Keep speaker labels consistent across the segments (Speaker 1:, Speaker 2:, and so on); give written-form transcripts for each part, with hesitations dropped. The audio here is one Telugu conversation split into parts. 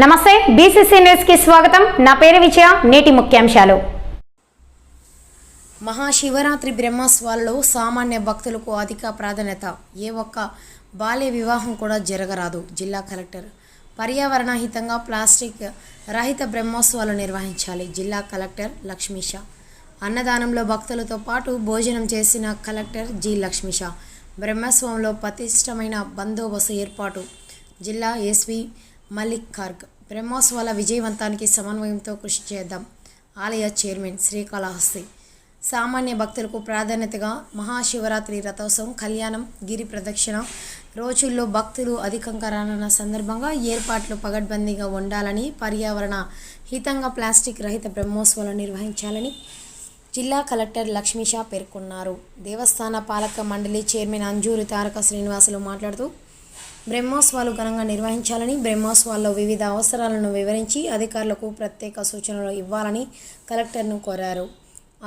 Speaker 1: నమస్తే బీసీసీ న్యూస్ కి స్వాగతం. నా పేరు విజయ. నేటి ముఖ్యాంశాలు.
Speaker 2: మహాశివరాత్రి బ్రహ్మోత్సవాలలో సామాన్య భక్తులకు అధిక ప్రాధాన్యత. ఏ ఒక్క బాల్య వివాహం కూడా జరగరాదు. జిల్లా కలెక్టర్. పర్యావరణ హితంగా ప్లాస్టిక్ రహిత బ్రహ్మోత్సవాలు నిర్వహించాలి. జిల్లా కలెక్టర్ లక్ష్మీష. అన్నదానంలో భక్తులతో పాటు భోజనం చేసిన కలెక్టర్ జి లక్ష్మీష. బ్రహ్మోత్సవంలో పటిష్టమైన బందోబస్తు ఏర్పాటు. జిల్లా ఎస్పీ మలిక్ కార్గ్. బ్రహ్మోత్సవాల విజయవంతానికి సమన్వయంతో కృషి చేద్దాం. ఆలయ చైర్మన్ శ్రీకాళహస్తి. సామాన్య భక్తులకు ప్రాధాన్యతగా మహాశివరాత్రి రథోత్సవం, కళ్యాణం, గిరి ప్రదక్షిణ రోజుల్లో భక్తులు అధికంగా రానున్న సందర్భంగా ఏర్పాట్లు పగడ్బందీగా ఉండాలని, పర్యావరణ హితంగా ప్లాస్టిక్ రహిత బ్రహ్మోత్సవాలు నిర్వహించాలని జిల్లా కలెక్టర్ లక్ష్మీష పేర్కొన్నారు. దేవస్థాన పాలక మండలి చైర్మన్ అంజూరి తారక శ్రీనివాసులు మాట్లాడుతూ బ్రహ్మోత్సవాలు ఘనంగా నిర్వహించాలని, బ్రహ్మోత్సవాల్లో వివిధ అవసరాలను వివరించి అధికారులకు ప్రత్యేక సూచనలు ఇవ్వాలని కలెక్టర్ను కోరారు.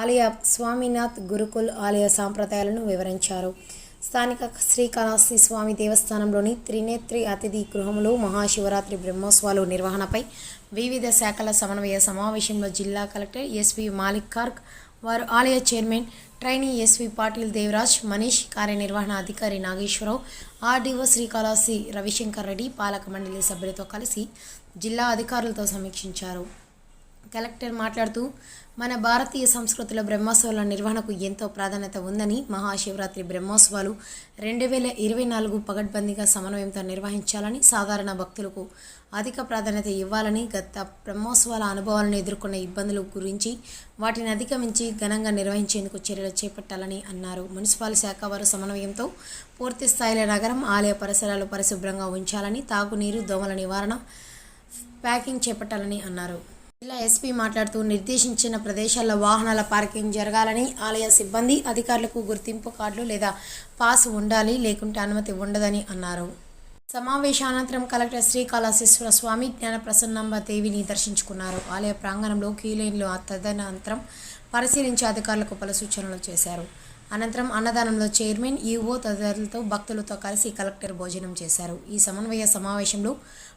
Speaker 2: ఆలయ స్వామినాథ్ గురుకుల్ ఆలయ సాంప్రదాయాలను వివరించారు. స్థానిక శ్రీకాళహస్తి స్వామి దేవస్థానంలోని త్రినేత్రి అతిథి గృహంలో మహాశివరాత్రి బ్రహ్మోత్సవాలు నిర్వహణపై వివిధ శాఖల సమన్వయ సమావేశంలో జిల్లా కలెక్టర్ ఎస్పీ మాలిక్ కార్గ్, వారు ఆలయ chairman trainee SP Patil Devaraj, Manish, కార్యనిర్వహణ అధికారి నాగేశ్వరరావు, ఆర్డీఓ శ్రీకాళహస్తి రవిశంకర్ రెడ్డి, పాలక మండలి సభ్యులతో కలిసి జిల్లా అధికారులతో సమీక్షించారు. కలెక్టర్ మాట్లాడుతూ మన భారతీయ సంస్కృతిలో బ్రహ్మోత్సవాల నిర్వహణకు ఎంతో ప్రాధాన్యత ఉందని, మహాశివరాత్రి బ్రహ్మోత్సవాలు 2024 పగడ్బందీగా సమన్వయంతో నిర్వహించాలని, సాధారణ భక్తులకు అధిక ప్రాధాన్యత ఇవ్వాలని, గత బ్రహ్మోత్సవాల అనుభవాలను ఎదుర్కొన్న ఇబ్బందుల గురించి వాటిని అధిగమించి ఘనంగా నిర్వహించేందుకు చర్యలు చేపట్టాలని అన్నారు. మున్సిపల్ శాఖ వారు సమన్వయంతో పూర్తి స్థాయిలో నగరం, ఆలయ పరిసరాలు పరిశుభ్రంగా ఉంచాలని, తాగునీరు, దోమల నివారణ, ప్యాకింగ్ చేపట్టాలని అన్నారు. జిల్లా ఎస్పీ మాట్లాడుతూ నిర్దేశించిన ప్రదేశాల్లో వాహనాల పార్కింగ్ జరగాలని, ఆలయ సిబ్బంది, అధికారులకు గుర్తింపు కార్డులు లేదా పాస్ ఉండాలి, లేకుంటే అనుమతి ఉండదని అన్నారు. సమావేశానంతరం కలెక్టర్ శ్రీకాళహస్తీశ్వర స్వామి జ్ఞానప్రసన్నమ్మ దేవిని దర్శించుకున్నారు. ఆలయ ప్రాంగణంలో క్యూలైన్లు తదనంతరం పరిశీలించి అధికారులకు పలు సూచనలు చేశారు. అనంతరం అన్నదానంలో చైర్మన్, ఈఓ తదితరులతో భక్తులతో కలిసి కలెక్టర్ భోజనం చేశారు. ఈ సమన్వయ సమావేశంలో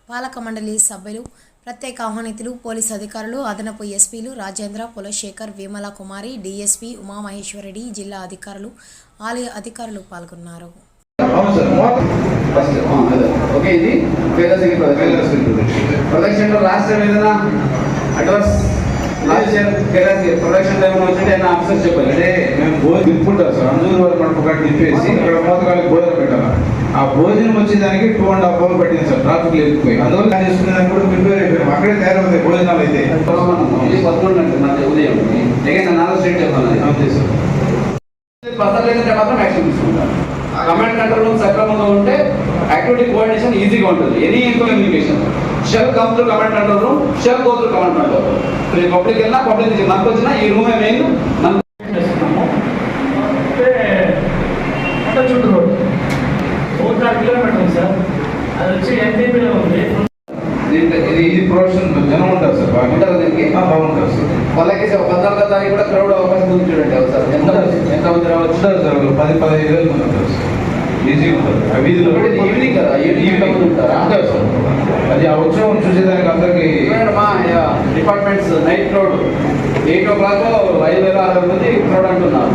Speaker 2: పాలక మండలి సభ్యులు, ప్రత్యేక ఆహ్వానితులు, పోలీసు అధికారులు, అదనపు ఎస్పీలు రాజేంద్ర, కులశేఖర్, విమల కుమారి, డిఎస్పీ ఉమామహేశ్వరరెడ్డి, జిల్లా అధికారులు, ఆలయ అధికారులు పాల్గొన్నారు.
Speaker 3: ప్రొడక్షన్లో లాస్ట్ టైం ఏదైనా అడ్వాన్స్ ప్రొడక్షన్ టైం వచ్చింటే ఏమైనా ఆఫీసర్ చెప్పాలి అంటే మేము భోజనం తిప్పుకుంటాం సార్. అందరూ వరకు మనకు ఒకటి తిప్పేసి ఇక్కడ మోతకాలకి భోజనం పెట్టాలి. ఆ భోజనం వచ్చేదానికి 2.5 hours పట్టింది సార్. ట్రాఫిక్ లేకపోయి అందువల్ల కానీ చేసుకునేదానికి కూడా ప్రిపేర్ అయిపోయాం. అక్కడే తయారవుతాయి భోజనాలు అయితే. ఇది 11 నాకు ఉదయం ఏదైనా 4 స్టేట్ చెప్పాలి. అంతే సార్. పర్సనల్ అయితే మాత్రం యాక్షన్ తీసుకుంటారు. కమాండ్ కంట్రోల్ రూమ్ సక్రమంగా ఉంటే యాక్టివిటీ కోఆర్డినేషన్ ఈజీగా ఉంటుంది. Any communication shell come through command control room, shall go through command control room. Public వెళ్ళినా పబ్లిక్ నుంచి మనకు వచ్చినా ఈ రూమే మెయిన్.
Speaker 4: చుట్టూ రోడ్ 4 కిలోమీటర్లు సార్. అది వచ్చి ఎన్టీపీలో ఉంది.
Speaker 3: ఇది ప్రొడక్షన్ జనం ఉంటారు సార్. బాగుంటారు దీనికి బాగుంటారు సార్. వాళ్ళకి 14వ తారీఖు కూడా క్రౌడ్ అవకాశం ఉంది చూడండి సార్. ఎంతమంది రావచ్చు సార్? 10-15 వేలు మంది ఉంటారు సార్. ఈజీగా ఉంటారు. ఆ వీధిలో ఈవినింగ్ కదా, ఈవినింగ్ ఉంటారు సార్. అది ఆ ఉత్సవం చూసేదానికి అందరికి మా డిపార్ట్మెంట్స్ నైట్ క్రౌడ్ 8 o'clock 5,600 మంది క్రౌడ్ అంటున్నారు.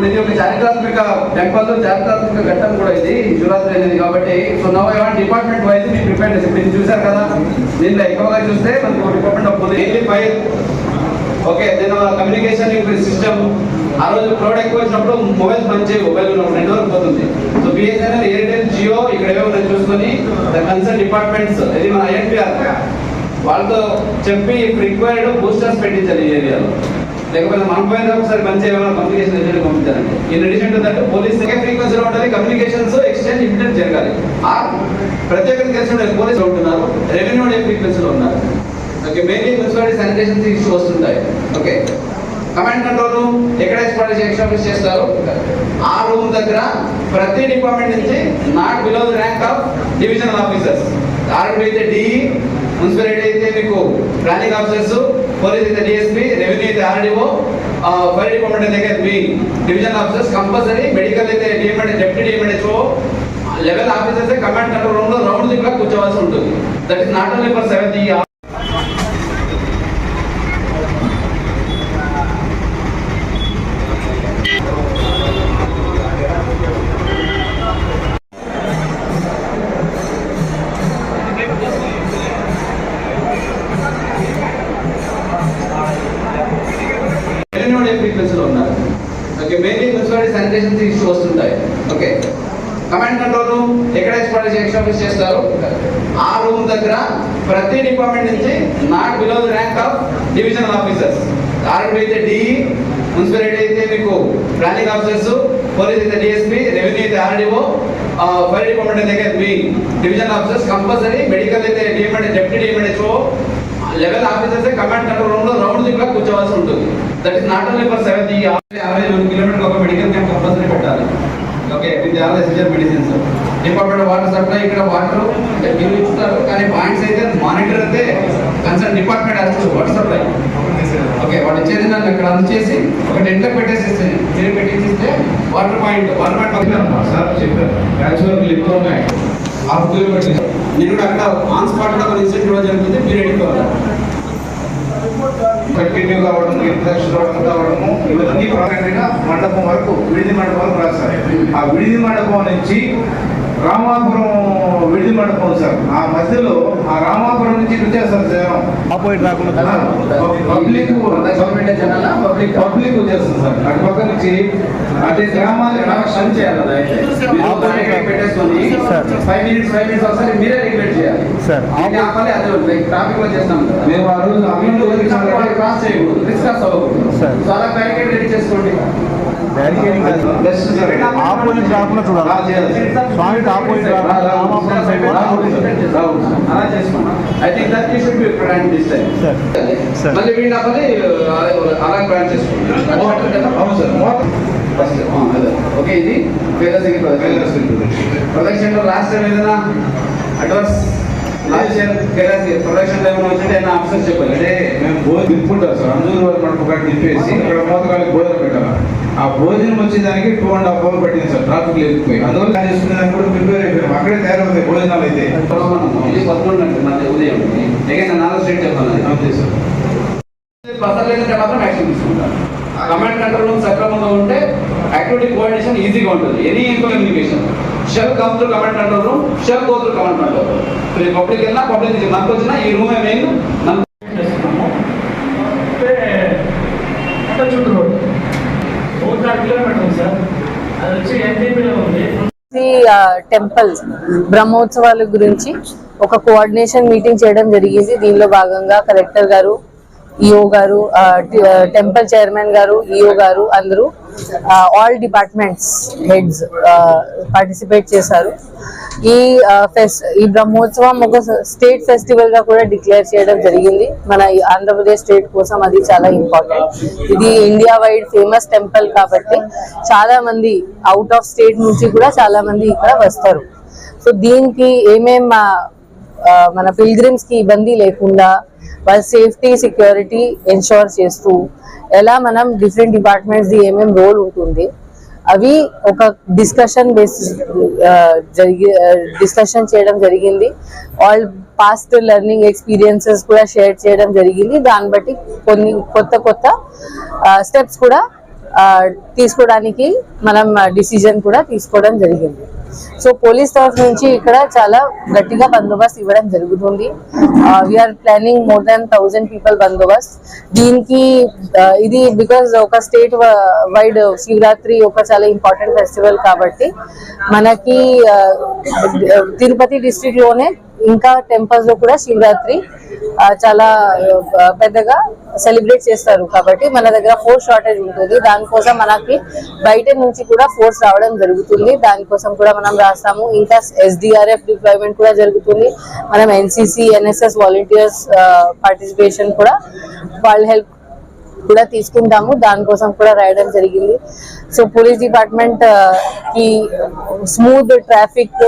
Speaker 3: ఇది ఒక చారిత్రాత్మక టెంపల్, చారిత్రాత్మక ఘట్టం కూడా ఇది శివరాత్రి అనేది కాబట్టి. So now I want department wise me preparedness. ఇప్పుడు చూసారు కదా, దీంట్లో ఎక్కువగా చూస్తే మనకు department of police fire, okay, నేను కమ్యూనికేషన్ సిస్టమ్. ఆ రోజు క్రౌడ్ ఎక్కువ వచ్చినప్పుడు మొబైల్స్ మంచి మొబైల్ నెట్వర్క్ పోతుంది. సో బిఎస్ఎన్ఎల్, ఎయిర్టెల్, జియో ఇక్కడ ఏవో మనం చూసుకొని కన్సర్న్ డిపార్ట్మెంట్స్ ఇది మన ఐఎన్పిఆర్ వాళ్ళతో చెప్పి రిక్వైర్డ్ బూస్టర్స్ పెట్టించాలి ఈ ఏరియాలో. లేకపోతే మనం పోయిన ఒకసారి మంచి ఏమైనా కమ్యూనికేషన్ ఏజెంట్ పంపించాలండి. In addition to that police ఫ్రీక్వెన్సీలో ఉంటుంది. కమ్యూనికేషన్స్ ఎక్స్చేంజ్ ఇమిడియట్ జరగాలి. ప్రత్యేకంగా తెలిసిన పోలీసులు ఉంటున్నారు, రెవెన్యూ ఫ్రీక్వెన్సీలో ఉన్నారు. Okay, mainly municipality sanitation issue వస్తుంటాయి. ఓకే, కమాండ్ కంట్రోల్ రూమ్ ఎక్కడ ఎస్టాబ్లిష్ చేస్తారు ఆ రూమ్ దగ్గర ప్రతి డిపార్ట్మెంట్ నుంచి not below the rank of divisional officers. RD అయితే డిఈ, మున్సిపాలిటీ అయితే మీకు ప్లానింగ్ ఆఫీసర్స్, పోలీస్ అయితే డిఎస్పీ, రెవెన్యూ అయితే ఆర్డీఓ, ఫైర్ డిపార్ట్మెంట్ అయితే మీ డివిజనల్ ఆఫీసర్స్ కంపల్సరీ. మెడికల్ అయితే డిఎంఎడ్, డిప్యూటీ డిఎంఎడ్హెచ్ఓ, level officers command control room లో రౌండ్ దిక్కులా కూర్చోవాల్సి ఉంటుంది. That is not only for 7th. ఫ్రీక్వెన్సీలో ఉన్నారు. Okay, mainly municipality sanitation issue వస్తుంటాయి. ఓకే, కమాండ్ కంట్రోల్ రూమ్ ఎక్కడ ఎక్స్ట్రాఫీస్ చేస్తారు, ఆ రూమ్ దగ్గర ప్రతి డిపార్ట్మెంట్ నుంచి not below the rank of divisional officers. RD అయితే డిఈ, మున్సిపాలిటీ అయితే మీకు ప్లానింగ్ ఆఫీసర్స్, పోలీస్ అయితే డిఎస్పీ, రెవెన్యూ అయితే ఆర్డీఓ, ఫైర్ డిపార్ట్మెంట్ అయితే మీ డివిజనల్ ఆఫీసర్స్, కంపల్సరీ మెడికల్ అయితే డిఎంఎడ్, deputy DM and HO level officers command control room లో రౌండ్ దిక్కులా కూర్చోవాల్సి ఉంటుంది. That is not only for 7th. 62 కిలోమీటర్లు ఒక మెడికల్ క్యాంప్ కంపల్సరీ పెట్టాలి. Okay, with all essential medicines. Department water supply ఇక్కడ వాటర్ బిల్లు ఇస్తారు, కానీ పాయింట్స్ అయితే మానిటర్ అయితే కన్సర్న్ డిపార్ట్మెంట్ అసలు వాటర్ సప్లై. ఓకే, వాళ్ళు ఇచ్చేది నన్ను ఇక్కడ అందచేసి ఒక టెంట్లో పెట్టేసి మీరు పెట్టిస్తే వాటర్ పాయింట్
Speaker 5: సార్ చెప్పారు యాక్చువల్ లిప్ ఉన్నాయి 6 కిలోమీటర్లు.
Speaker 3: నేను కూడా అక్కడ ఆన్ స్పాట్ కూడా ఒక ఇన్సిడెంట్ కూడా జరుగుతుంది, మీరు ఎడుకోవాలి.
Speaker 5: కంటిన్యూ కావడం, ఇంట్రెస్ట్ కావడము, ఇవన్నీ ప్రారంభంగా మండపం వరకు, విడిది మండపం వరకు రాస్తారు. ఆ విడిది మండపం నుంచి రామాపురం విడిది మండపం సార్, ఆ మధ్యలో ఆ రామాపురం నుంచి వచ్చేస్తారు జనం
Speaker 6: ఆపోజిట్ రాకుండా
Speaker 5: పబ్లిక్ పబ్లిక్ వచ్చేస్తుంది సార్. అటు పక్క నుంచి అంటే గ్రామాలకు
Speaker 3: రన్ చేయాలి. పెట్టేసుకొని 5 minutes ఒకసారి మీరే రెగ్యులేట్ చేయాలి
Speaker 6: సార్.
Speaker 3: ఆపాలి, అదే ట్రాఫిక్ లో చేస్తాం.
Speaker 5: మేము ఆ రోజు
Speaker 3: క్రాస్ చేయకూడదు, రిస్క్ అవ్వకూడదు. సో అలా బ్యారికేడ్ రెడీ చేసుకోండి.
Speaker 6: బ్యారికేడింగ్ ఆపోజిట్ రాకుండా చూడాలి. స్వామికి ఆపోజిట్ రామాపురం సైడ్
Speaker 3: అలా చేసుకోండి. I think that you should be plan this time.
Speaker 6: Sir
Speaker 3: మళ్ళీ వీడిని ఆపాలి, అలా ప్లాన్ చేసుకోండి.
Speaker 5: అవును సార్.
Speaker 3: ఫస్ట్ అదే ఓకే. ఇది ప్రొడక్షన్ లో లాస్ట్ టైం ఏదైనా అడ్వాన్స్ ప్రొడక్షన్ లో ఏమైనా వచ్చింటే ఏమైనా ఆఫీసర్స్ చెప్పాలి.
Speaker 5: అంటే మేము భోజనం తిప్పుకుంటాం సార్. అందరూ మనం ఒక తిప్పేసి ఇక్కడ మోతకాలకి భోజనం పెట్టాలి. ఆ భోజనం వచ్చేదానికి 2.5 hours పట్టింది సార్, ట్రాఫిక్ లేకపోయి. అందువల్ల చేసుకునే దానికి కూడా ప్రిపేర్ అయిపోయాం. అక్కడే తయారవుతాయి భోజనాలు అయితే.
Speaker 3: 11 గంటలు ఉదయం నేను 4 స్టేట్ చెప్పాను.
Speaker 5: అంతే సార్.
Speaker 3: బస్సులు లేదంటే మాత్రం యాక్షన్ తీసుకుంటారు. కమాండ్ కంట్రోల్ రూమ్ సక్రమంగా ఉంటే యాక్టివిటీ కోఆర్డినేషన్ ఈజీగా ఉంటుంది. Any communication shell come through command control room, shall go through command control room. Public వెళ్ళినా పబ్లిక్ నుంచి మనకు వచ్చినా ఈ రూమే మెయిన్.
Speaker 4: చేస్తున్నాము. అంటే చుట్టూ రోడ్ 4 కిలోమీటర్లు సార్. అది వచ్చి ఎన్టీపీలో ఉంది.
Speaker 7: టెంపుల్ బ్రహ్మోత్సవాల గురించి ఒక కోఆర్డినేషన్ మీటింగ్ చేయడం జరిగింది. దీనిలో భాగంగా కలెక్టర్ గారు, ఈఓ గారు, టెంపుల్ చైర్మన్ గారు, ఈఓ గారు అందరూ ఆల్ డిపార్ట్మెంట్స్ హెడ్స్ పార్టిసిపేట్ చేశారు. ఈ బ్రహ్మోత్సవం ఒక స్టేట్ ఫెస్టివల్ గా కూడా డిక్లేర్ చేయడం జరిగింది. మన ఆంధ్రప్రదేశ్ స్టేట్ కోసం అది చాలా ఇంపార్టెంట్. ఇది ఇండియా వైడ్ ఫేమస్ టెంపుల్ కాబట్టి చాలా మంది అవుట్ ఆఫ్ స్టేట్ నుంచి కూడా చాలా మంది ఇక్కడ వస్తారు. సో దీనికి మన పిల్గ్రిమ్స్ కి ఇబ్బంది లేకుండా వాళ్ళ సేఫ్టీ సెక్యూరిటీ ఎన్షోర్ చేస్తూ ఎలా మనం డిఫరెంట్ డిపార్ట్మెంట్స్ ది ఏమేం రోల్ ఉంటుంది అవి ఒక డిస్కషన్ చేయడం జరిగింది. ఆల్ పాస్ట్ లెర్నింగ్ ఎక్స్పీరియన్సెస్ కూడా షేర్ చేయడం జరిగింది. దాన్ని బట్టి కొన్ని కొత్త స్టెప్స్ కూడా తీసుకోవడానికి మనం డిసిజన్ కూడా తీసుకోవడం జరిగింది. సో పోలీస్ తరఫు నుంచి ఇక్కడ చాలా గట్టిగా బందోబస్తు ఇవ్వడం జరుగుతుంది. We are planning more than 1000 people బందోబస్త్. దీనికి ఇది బికాజ్ ఒక స్టేట్ వైడ్ శివరాత్రి ఒక చాలా ఇంపార్టెంట్ ఫెస్టివల్ కాబట్టి మనకి తిరుపతి డిస్ట్రిక్ట్ లోనే ఇంకా టెంపుల్స్ లో కూడా శివరాత్రి చాలా పెద్దగా సెలబ్రేట్ చేస్తారు కాబట్టి మన దగ్గర ఫోర్స్ షార్టేజ్ ఉంటుంది. దానికోసం మనకి బయట నుంచి కూడా ఫోర్స్ రావడం జరుగుతుంది. దానికోసం కూడా మనం రాస్తాము. ఇంకా SDRF డిప్లాయ్మెంట్ కూడా జరుగుతుంది. మనం NCC, NSS వాలంటీర్స్ పార్టిసిపేషన్ కూడా వాళ్ళ హెల్ప్ కూడా తీసుకుంటాము. దానికోసం కూడా రాయడం జరిగింది. సో పోలీస్ డిపార్ట్మెంట్ కి స్మూత్ ట్రాఫిక్,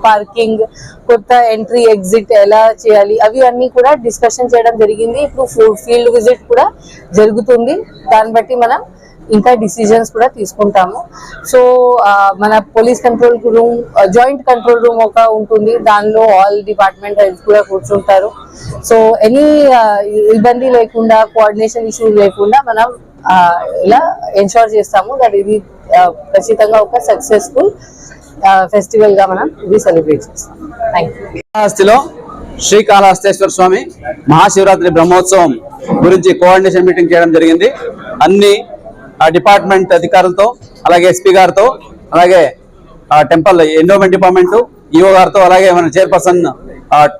Speaker 7: పార్కింగ్, కొత్త ఎంట్రీ ఎగ్జిట్ ఎలా చేయాలి అవి అన్ని కూడా డిస్కషన్ చేయడం జరిగింది. ఇప్పుడు ఫీల్డ్ విజిట్ కూడా జరుగుతుంది. దాన్ని బట్టి మనం ఇంకా డిసిజన్స్ కూడా తీసుకుంటాము. సో మన police control room, joint control room ఒక ఉంటుంది, దానిలో ఆల్ డిపార్ట్మెంట్ హెడ్స్ కూడా కూర్చుంటారు. సో ఎనీ ఇబ్బంది లేకుండా, కోఆర్డినేషన్ ఇష్యూస్ లేకుండా మనం ఇలా ఎన్షూర్ చేస్తాము దట్ ఇది ఖచ్చితంగా ఒక సక్సెస్ఫుల్ ఫెస్టివల్ గా మనం ఇది సెలబ్రేట్ చేస్తాం. Thank you.
Speaker 3: శ్రీకాళహస్తిలో శ్రీకాళహస్తేశ్వర స్వామి మహాశివరాత్రి బ్రహ్మోత్సవం గురించి కోఆర్డినేషన్ మీటింగ్ చేయడం జరిగింది. అన్ని డిపార్ట్మెంట్ అధికారులతో, అలాగే ఎస్పీ గారితో, అలాగే టెంపుల్ ఎండోమెంట్ డిపార్ట్మెంట్ ఈఓ గారితో, అలాగే మన చైర్పర్సన్,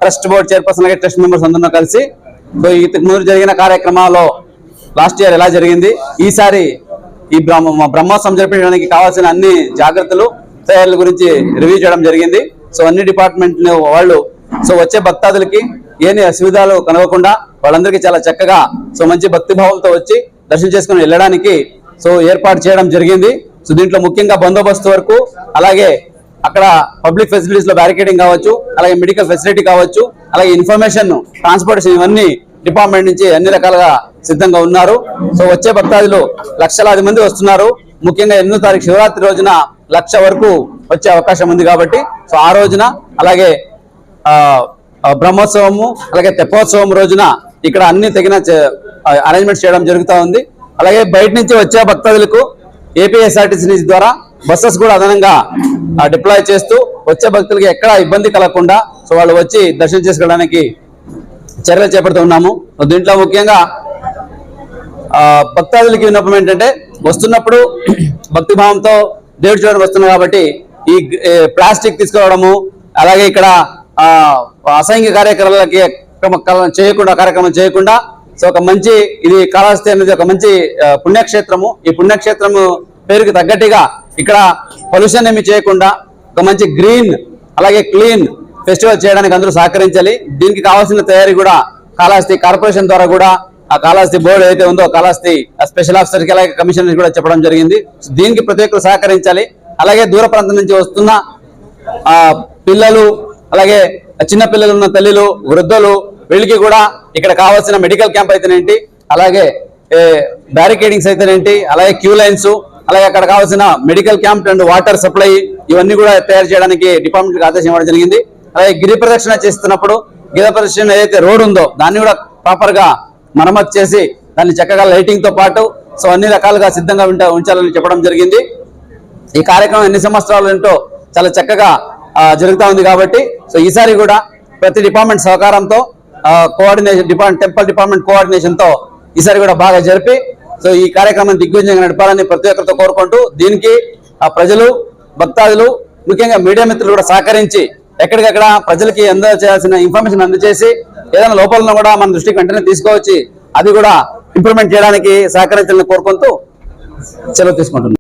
Speaker 3: ట్రస్ట్ బోర్డ్ చైర్పర్సన్, అలాగే ట్రస్ట్ మెంబర్స్ అందరితో కలిసి ఇంతకు ముందు జరిగిన కార్యక్రమాల్లో లాస్ట్ ఇయర్ ఎలా జరిగింది, ఈసారి ఈ బ్రహ్మోత్సవం జరిపించడానికి కావాల్సిన అన్ని జాగ్రత్తలు, తయారీల గురించి రివ్యూ చేయడం జరిగింది. సో అన్ని డిపార్ట్మెంట్ వాళ్ళు సో వచ్చే భక్తాదులకి ఏని అసువిధాలు కలగకుండా వాళ్ళందరికీ చాలా చక్కగా సో మంచి భక్తిభావంతో వచ్చి దర్శనం చేసుకుని వెళ్ళడానికి సో ఏర్పాటు చేయడం జరిగింది. సో దీంట్లో ముఖ్యంగా బందోబస్తు వరకు, అలాగే అక్కడ పబ్లిక్ ఫెసిలిటీస్ లో బ్యారికేడింగ్ కావచ్చు, అలాగే మెడికల్ ఫెసిలిటీ కావచ్చు, అలాగే ఇన్ఫర్మేషన్, ట్రాన్స్పోర్టేషన్, ఇవన్నీ డిపార్ట్మెంట్ నుంచి అన్ని రకాలుగా సిద్ధంగా ఉన్నారు. సో వచ్చే భక్తాదులు లక్షలాది మంది వస్తున్నారు. ముఖ్యంగా 8వ తారీఖు శివరాత్రి రోజున 1,00,000 వరకు వచ్చే అవకాశం ఉంది కాబట్టి సో ఆ రోజున, అలాగే బ్రహ్మోత్సవము, అలాగే తెప్పోత్సవం రోజున ఇక్కడ అన్ని తగిన అరేంజ్మెంట్స్ చేయడం జరుగుతూ ఉంది. అలాగే బయట నుంచి వచ్చే భక్తాదులకు ఏపీఎస్ఆర్టీసీ ద్వారా బస్సెస్ కూడా అదనంగా డిప్లాయ్ చేస్తూ వచ్చే భక్తులకి ఎక్కడ ఇబ్బంది కలగకుండా సో వాళ్ళు వచ్చి దర్శనం చేసుకోవడానికి చర్యలు చేపడుతున్నాము. దీంట్లో ముఖ్యంగా భక్తాదులకి విన్నపం ఏంటంటే, వస్తున్నప్పుడు భక్తిభావంతో దేవుడు చూడడానికి వస్తున్నారు కాబట్టి ఈ ప్లాస్టిక్ తీసుకురావడము, అలాగే ఇక్కడ అసంఖ్య కార్యక్రమం చేయకుండా సో ఒక మంచి, ఇది కాళహస్తి అనేది ఒక మంచి పుణ్యక్షేత్రము. ఈ పుణ్యక్షేత్రము పేరుకి తగ్గట్టుగా ఇక్కడ పొల్యూషన్ ఏమి చేయకుండా ఒక మంచి గ్రీన్, అలాగే క్లీన్ ఫెస్టివల్ చేయడానికి అందరూ సహకరించాలి. దీనికి కావాల్సిన తయారీ కూడా కాళహస్తి కార్పొరేషన్ ద్వారా కూడా ఆ కాళహస్తి బోర్డు ఏదైతే ఉందో కాళహస్తి స్పెషల్ ఆఫీసర్ కి, అలాగే కమిషనర్ కూడా చెప్పడం జరిగింది. దీనికి ప్రతి ఒక్కరు సహకరించాలి. అలాగే దూర ప్రాంతం నుంచి వస్తున్న పిల్లలు, అలాగే చిన్న పిల్లలు ఉన్న తల్లులు, వృద్ధులు, వీళ్ళకి కూడా ఇక్కడ కావాల్సిన మెడికల్ క్యాంప్ అయితేనేంటి, అలాగే బ్యారికేడింగ్స్ అయితేనేంటి, అలాగే క్యూ లైన్స్, అలాగే అక్కడ కావాల్సిన medical camp and water supply, ఇవన్నీ కూడా తయారు చేయడానికి డిపార్ట్మెంట్ ఆదేశం ఇవ్వడం జరిగింది. అలాగే గిరి ప్రదక్షిణ చేస్తున్నప్పుడు గిరి ప్రదక్షిణ ఏదైతే రోడ్ ఉందో దాన్ని కూడా ప్రాపర్ గా మరమ్మతు చేసి దాన్ని చక్కగా లైటింగ్ తో పాటు సో అన్ని రకాలుగా సిద్ధంగా ఉంచాలని చెప్పడం జరిగింది. ఈ కార్యక్రమం ఎన్ని సంవత్సరాలు ఏంటో చాలా చక్కగా జరుగుతూ ఉంది కాబట్టి సో ఈసారి కూడా ప్రతి డిపార్ట్మెంట్ సహకారంతో కోఆర్డినేషన్, టెంపుల్ డిపార్ట్మెంట్ కోఆర్డినేషన్ తో ఈసారి కూడా బాగా జరిపి సో ఈ కార్యక్రమాన్ని దిగ్విజయంగా నడపాలని ప్రతి ఒక్కరితో కోరుకుంటూ, దీనికి ప్రజలు, భక్తాదులు, ముఖ్యంగా మీడియా మిత్రులు కూడా సహకరించి ఎక్కడికక్కడ ప్రజలకి అందజేయాల్సిన ఇన్ఫర్మేషన్ అందజేసి ఏదైనా లోపాలను కూడా మన దృష్టికి వెంటనే తీసుకువచ్చి అది కూడా ఇంప్రూవ్మెంట్ చేయడానికి సహకరించాలని కోరుకుంటూ సెలవు తీసుకుంటున్నాం.